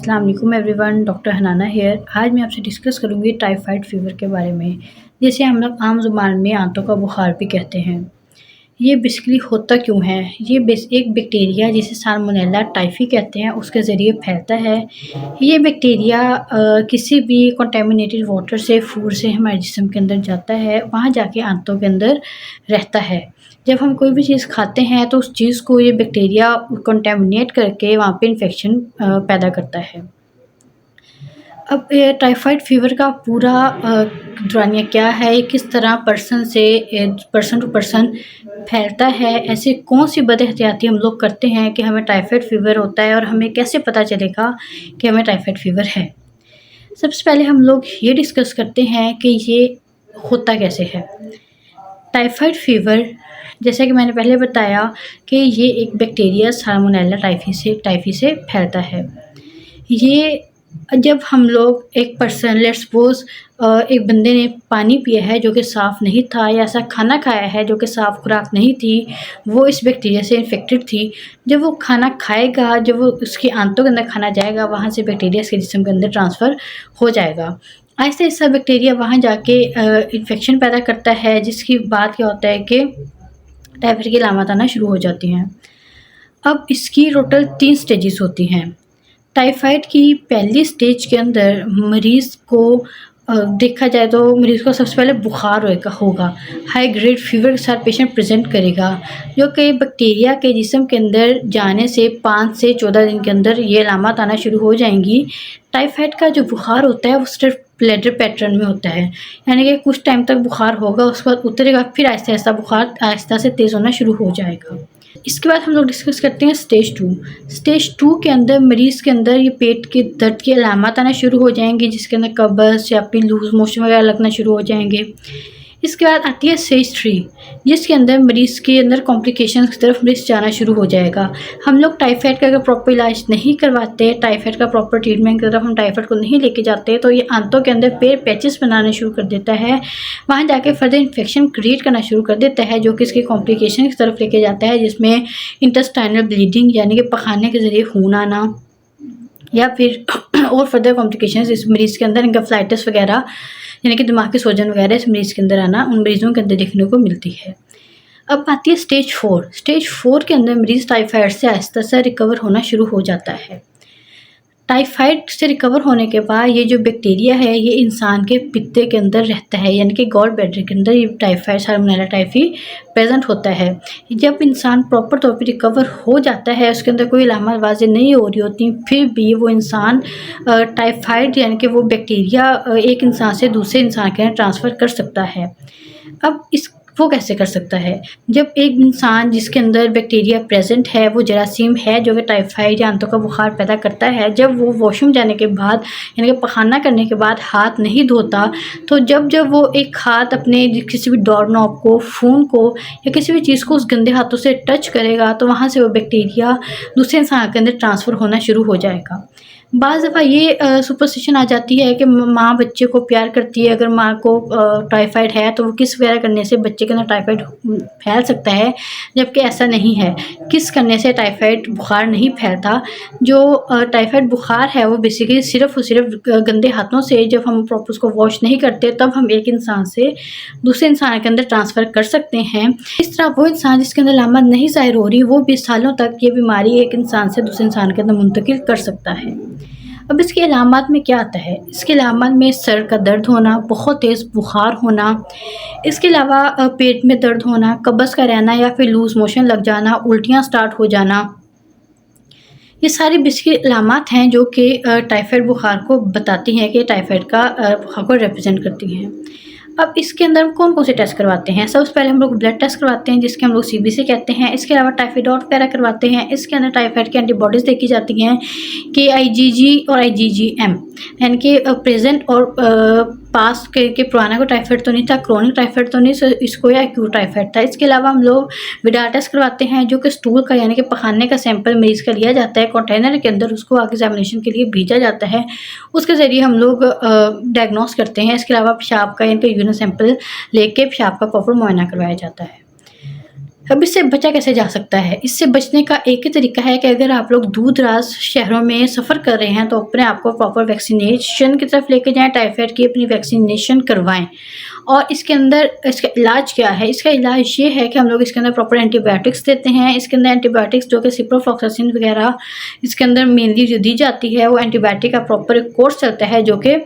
अस्सलाम वालेकुम everyone, doctor हनाना here. आज मैं आपसे डिस्कस करूँगी टाइफाइड फ़ीवर के बारे में, जिसे हम लोग आम ज़ुबान में आंतों का बुखार भी कहते हैं। ये बेसिकली होता क्यों है? ये एक बैक्टीरिया जिसे साल्मोनेला टाइफी कहते हैं, उसके ज़रिए फैलता है। ये बैक्टीरिया किसी भी कंटामिनेटेड वाटर से, फूड से हमारे जिस्म के अंदर जाता है, वहाँ जाके आंतों के अंदर रहता है। जब हम कोई भी चीज़ खाते हैं तो उस चीज़ को ये बैक्टीरिया कंटामिनेट करके वहाँ पे इन्फेक्शन पैदा करता है। अब ये टाइफाइड फ़ीवर का पूरा दौरानिया क्या है, किस तरह पर्सन टू पर्सन फैलता है, ऐसे कौन-सी बदएहतियाती हम लोग करते हैं कि हमें टाइफाइड फ़ीवर होता है और हमें कैसे पता चलेगा कि हमें टाइफाइड फ़ीवर है। सबसे पहले हम लोग ये डिस्कस करते हैं कि ये होता कैसे है। टाइफाइड फ़ीवर, जैसा कि मैंने पहले बताया कि ये एक बैक्टीरिया साल्मोनेला टाइफी से फैलता है। ये जब हम लोग एक पर्सन लेट्स सपोज़ एक बंदे ने पानी पिया है जो कि साफ़ नहीं था, या ऐसा खाना खाया है जो कि साफ़ खुराक नहीं थी, वो इस बैक्टीरिया से इन्फेक्टेड थी। जब वो खाना खाएगा, जब वो उसकी आंतों के अंदर खाना जाएगा, वहाँ से बैक्टीरिया उसके जिस्म के अंदर ट्रांसफ़र हो जाएगा। आहिस्ता-आहिस्ता बैक्टीरिया वहाँ जाके इन्फेक्शन पैदा करता है, जिसके बाद क्या होता है कि टाइफाइड की अलामत आना शुरू हो जाती हैं। अब इसकी टोटल 3 स्टेजेस होती हैं। टाइफाइड की पहली स्टेज के अंदर मरीज़ को देखा जाए तो मरीज़ को सबसे पहले बुखार होगा। हाई ग्रेड फ़ीवर के साथ पेशेंट प्रेज़ेंट करेगा, जो कि बैक्टीरिया के जिस्म के अंदर जाने से 5 से 14 दिन के अंदर ये अलामत आना शुरू हो जाएँगी। टाइफाइड का जो बुखार होता है वो सिर्फ़ ब्लैडर पैटर्न में होता है, यानी कि कुछ टाइम तक बुखार होगा, उसके बाद उतरेगा, फिर आहिस्ता-आहिस्ता बुखार आहिस्ता से तेज़ होना शुरू हो जाएगा। इसके बाद हम लोग डिस्कस करते हैं स्टेज 2। स्टेज 2 के अंदर मरीज़ के अंदर ये पेट के दर्द की अलामत आना शुरू हो जाएँगी, जिसके अंदर कब्ज़ या फिर लूज़ मोशन वगैरह लगना शुरू हो जाएँगे। इसके बाद आती है स्टेज 3, जिसके अंदर मरीज़ के अंदर कॉम्प्लिकेशंस की तरफ मरीज़ जाना शुरू हो जाएगा। हम लोग टाइफाइड का अगर प्रॉपर इलाज नहीं करवाते, टाइफाइड का प्रॉपर ट्रीटमेंट की तरफ हम टाइफाइड को नहीं लेके जाते, तो ये आंतों के अंदर पैचेस बनाना शुरू कर देता है। वहाँ जाके फर्दर इन्फेक्शन क्रिएट करना शुरू कर देता है, जो कि इसकी कॉम्प्लिकेशन की तरफ लेके जाता है, जिसमें इंटेस्टाइनल ब्लीडिंग यानी कि पखाने के ज़रिए खून आना, या फिर और फर्दर कॉम्प्लिकेशंस इस मरीज़ के अंदर एन्केफेलाइटिस वगैरह यानी कि दिमाग के सूजन वगैरह इस मरीज़ के अंदर आना उन मरीज़ों के अंदर देखने को मिलती है। अब आती है स्टेज 4। स्टेज 4 के अंदर मरीज़ टाइफाइड से आहिस्ता-आहिस्ता रिकवर होना शुरू हो जाता है। टाइफाइड से रिकवर होने के बाद ये जो बैक्टीरिया है, ये इंसान के पित्ते के अंदर रहता है, यानी कि गॉल ब्लैडर के अंदर ये टाइफाइड साल्मोनेला टाइफी प्रेजेंट होता है। जब इंसान प्रॉपर तौर पे रिकवर हो जाता है, उसके अंदर कोई अलामत वाज़ेह नहीं हो रही होती, फिर भी वो इंसान टाइफाइड यानी कि वो बैक्टीरिया एक इंसान से दूसरे इंसान के अंदर ट्रांसफ़र कर सकता है। अब वो कैसे कर सकता है? जब एक इंसान जिसके अंदर बैक्टीरिया प्रेज़ेंट है, वो जरासीम है जो कि टाइफाइड या आंतों का बुखार पैदा करता है, जब वो वॉशरूम जाने के बाद यानी कि पखाना करने के बाद हाथ नहीं धोता, तो जब वो एक हाथ अपने किसी भी डोर नॉब को, फ़ोन को या किसी भी चीज़ को उस गंदे हाथों से टच करेगा, तो वहाँ से वो बैक्टीरिया दूसरे इंसान के अंदर ट्रांसफ़र होना शुरू हो जाएगा। बाज़ दफ़ा ये सुपरस्टिशन आ जाती है कि माँ बच्चे को प्यार करती है, अगर माँ को टाइफाइड है तो वो किस वगैरह करने से बच्चे के अंदर टाइफाइड फैल सकता है, जबकि ऐसा नहीं है। किस करने से टाइफाइड बुखार नहीं फैलता। जो टाइफाइड बुखार है वो बेसिकली सिर्फ़ और सिर्फ़ गंदे हाथों से, जब हम प्रॉपर उसको वॉश नहीं करते, तब हम एक इंसान से दूसरे इंसान के अंदर ट्रांसफ़र कर सकते हैं। इस तरह वो इंसान जिसके अंदर अलामत नहीं ज़ाहिर हो रही, वो भी सालों तक ये बीमारी एक इंसान से दूसरे इंसान के अंदर मुंतकिल कर सकता है। अब इसकी अलामत में क्या आता है? इसकी अलामत में सर का दर्द होना, बहुत तेज़ बुखार होना, इसके अलावा पेट में दर्द होना, कब्ज़ का रहना या फिर लूज़ मोशन लग जाना, उल्टियाँ स्टार्ट हो जाना। ये सारी बेसिकली अलामत हैं जो कि टाइफाइड बुखार को बताती हैं कि टाइफाइड का बुखार को रिप्रेज़ेंट करती हैं। अब इसके अंदर कौन-कौन से टेस्ट करवाते हैं? सबसे पहले हम लोग ब्लड टेस्ट करवाते हैं, जिसके हम लोग सीबीसी कहते हैं। इसके अलावा टाइफाइडॉट वगैरह करवाते हैं। इसके अंदर टाइफाइड की एंटीबॉडीज़ देखी जाती हैं कि आईजीजी और आईजीजीएम, यानी कि प्रेज़ेंट और पास्ट के पुराना कोई टाइफाइड तो नहीं था, क्रोनिक टाइफाइड तो नहीं, सो इसको या एक्यूट टाइफाइड था। इसके अलावा हम लोग विडार टेस्ट करवाते हैं, जो कि स्टूल का यानी कि पखाने का सैंपल मरीज़ का लिया जाता है, कंटेनर के अंदर उसको आगे एग्जामिनेशन के लिए भेजा जाता है। उसके ज़रिए हम लोग डायग्नोस करते हैं। इसके अलावा पेशाब का यानी कि यूरिन सैंपल लेके पेशाब का प्रॉपर मुआयना करवाया जाता है। अब इससे बचा कैसे जा सकता है? इससे बचने का एक ही तरीका है कि अगर आप लोग दूर-दराज़ शहरों में सफ़र कर रहे हैं तो अपने आप को प्रॉपर वैक्सीनेशन की तरफ लेके जाएँ, टाइफाइड की अपनी वैक्सीनेशन करवाएँ। और इसके अंदर इसका इलाज क्या है? इसका इलाज ये है कि हम लोग इसके अंदर प्रॉपर एंटीबायोटिक्स देते हैं। इसके अंदर एंटीबायोटिक्स जो कि सिप्रोफ्लॉक्सासिन वगैरह इसके अंदर मेनली जो दी जाती है वो एंटीबायोटिक का प्रॉपर एक कोर्स चलता है जो कि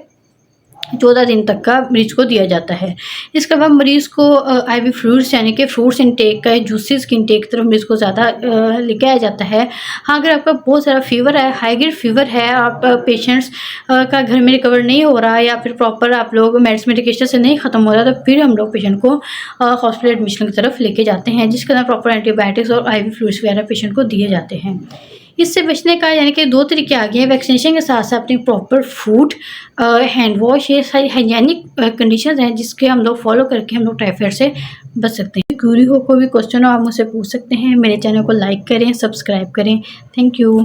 14 दिन तक का मरीज़ को दिया जाता है। इसके बाद मरीज़ को आईवी फ्लूइड्स यानी कि फ्रूट्स इनटेक का जूसेस की इनटेक की तरफ मरीज़ को ज़्यादा लेके आया जाता है। हाँ, अगर आपका बहुत सारा फ़ीवर है, हाई ग्रेड फ़ीवर है, आप पेशेंट्स का घर में रिकवर नहीं हो रहा या फिर प्रॉपर आप लोग मेडिकेशन से नहीं ख़त्म हो रहा, तो फिर हम लोग पेशेंट को हॉस्पिटल एडमिशन की तरफ लेके जाते हैं, जिसके अंदर प्रॉपर एंटीबायोटिक्स और आईवी फ्लूइड्स वगैरह पेशेंट को दिए जाते हैं। इससे बचने का यानी कि 2 तरीके आ गए हैं वैक्सीनेशन के साथ-साथ अपनी प्रॉपर फूड, हैंड वॉश, ये सारी हाइजीनिक कंडीशंस हैं जिसके हम लोग फॉलो करके हम लोग टाइफाइड से बच सकते हैं। क्यूरी हो, कोई भी क्वेश्चन हो आप मुझसे पूछ सकते हैं। मेरे चैनल को लाइक करें, सब्सक्राइब करें। Thank you.